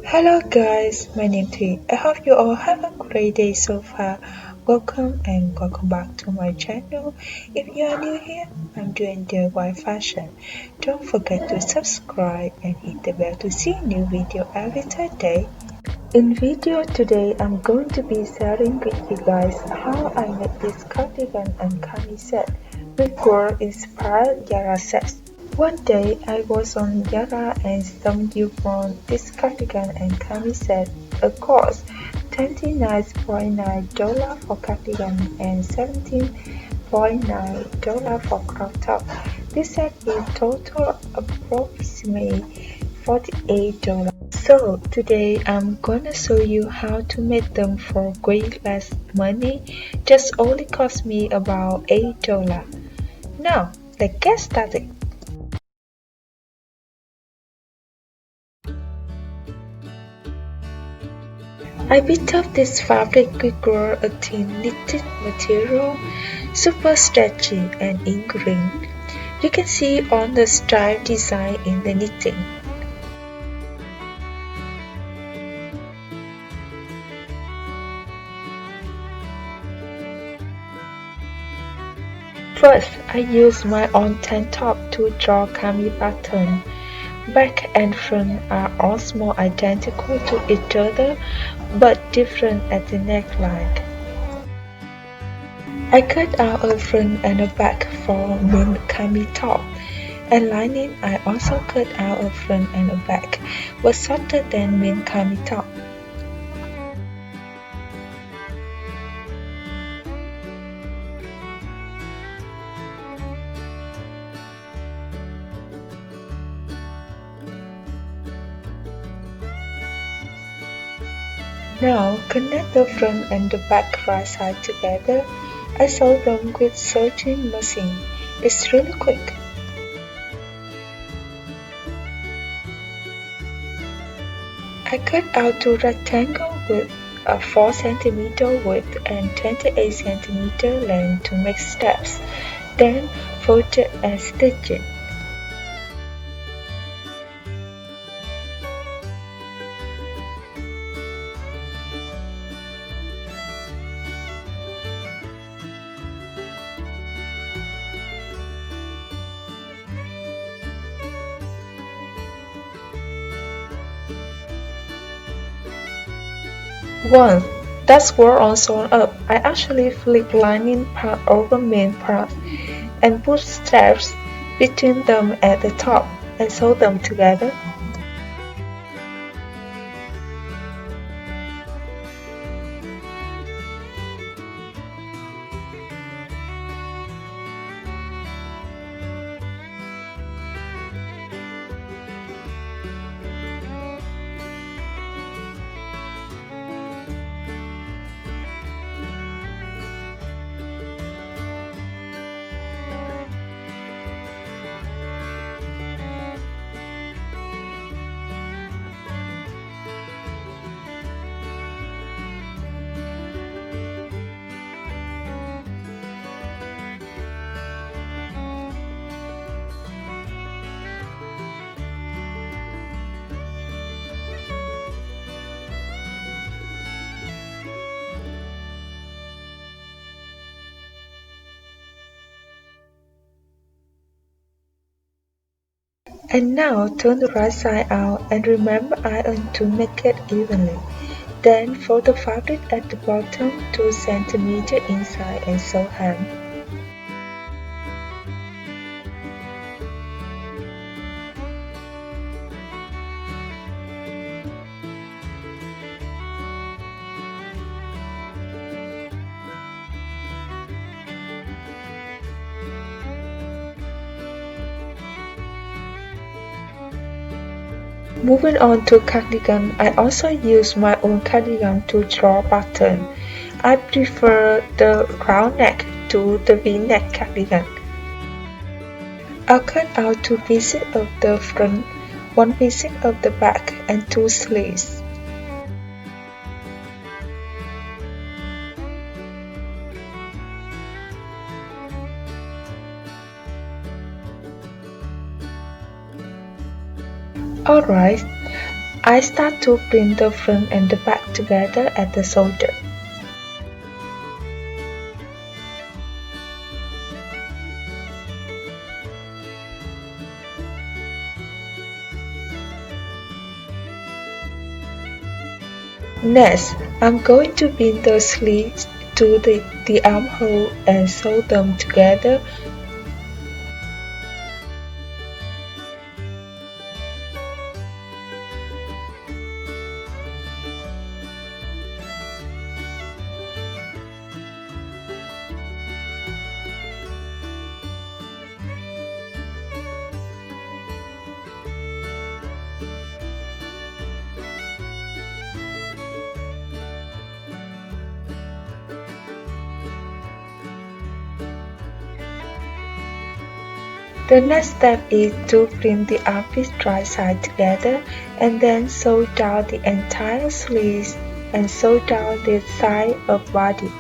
Hello guys, my name is Thủy. I hope you all have a great day so far. Welcome back to my channel. If you are new here, I'm doing DIY fashion. Don't forget to subscribe and hit the bell to see new video every third day. In video today, I'm going to be sharing with you guys how I made this cardigan and cami set with were inspired Zara sets. One day I was on Zara and some you found this cardigan and cami set a cost $29.9 for cardigan and $17.9 for crop top. This set will total approximate $48. So today I'm gonna show you how to make them for way less money. Just only cost me about $8. Now let's get started. I picked up this fabric quicker, a thin knitted material, super stretchy and ink green. You can see on the stripe design in the knitting. First, I used my own tank top to draw cami pattern. Back and front are almost identical to each other, but different at the neckline. I cut out a front and a back for Mình cami top, and lining I also cut out a front and a back, but shorter than Mình cami top. Now connect the front and the back right side together. I sew them with sewing machine. It's really quick. I cut out two rectangles with a 4 cm width and 28 cm length to make steps, then fold it and stitch it. Once that's were all sewn up, I actually flip lining part over main part and put straps between them at the top and sew them together. And now turn the right side out and remember iron to make it evenly. Then fold the fabric at the bottom 2 cm inside and sew hem. Moving on to cardigan, I also use my own cardigan to draw pattern. I prefer the round neck to the V-neck cardigan. I'll cut out 2 pieces of the front, 1 piece of the back, and 2 sleeves. Alright, I start to pin the front and the back together at the shoulder. Next, I'm going to pin the sleeves to the armhole and sew them together. The next step is to pin the armpit right side together and then sew down the entire sleeves and sew down the side of body.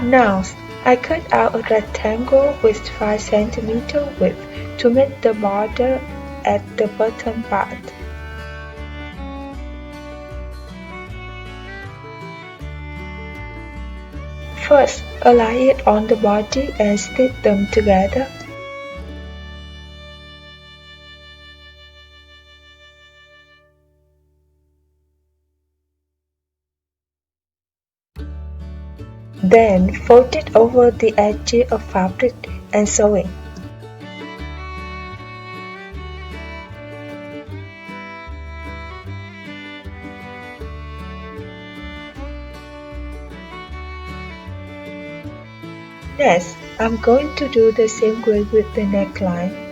Now, I cut out a rectangle with 5 cm width to make the border at the bottom part. First, align it on the body and stitch them together. Then fold it over the edge of fabric and sew it. Next, I'm going to do the same way with the neckline.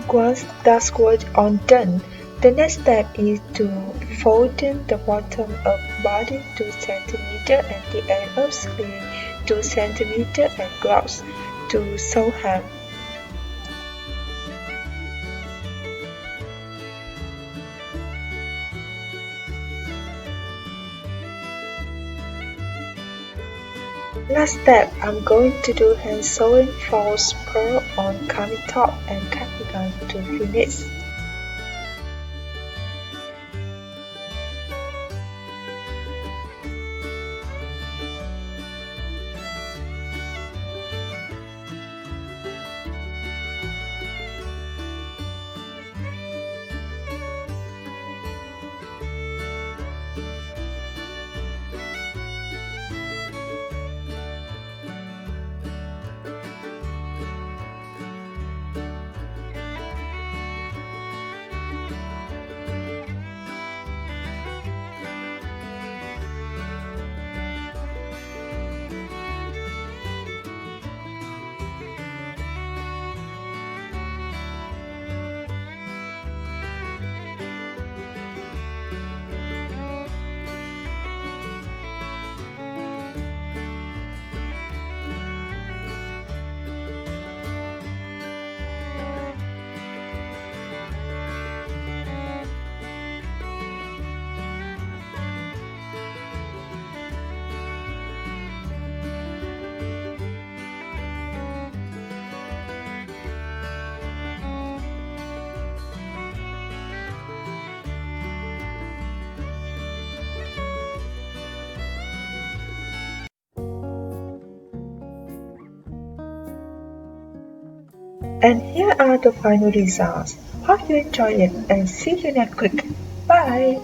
Once that's work on done, the next step is to fold in the bottom of body 2 cm and the end of sleeve 2 cm and gloves to sew hem. Last step, I'm going to do hand sewing false purl on cami top and cardigan to finish. And here are the final results. Hope you enjoyed it and see you next week. Bye!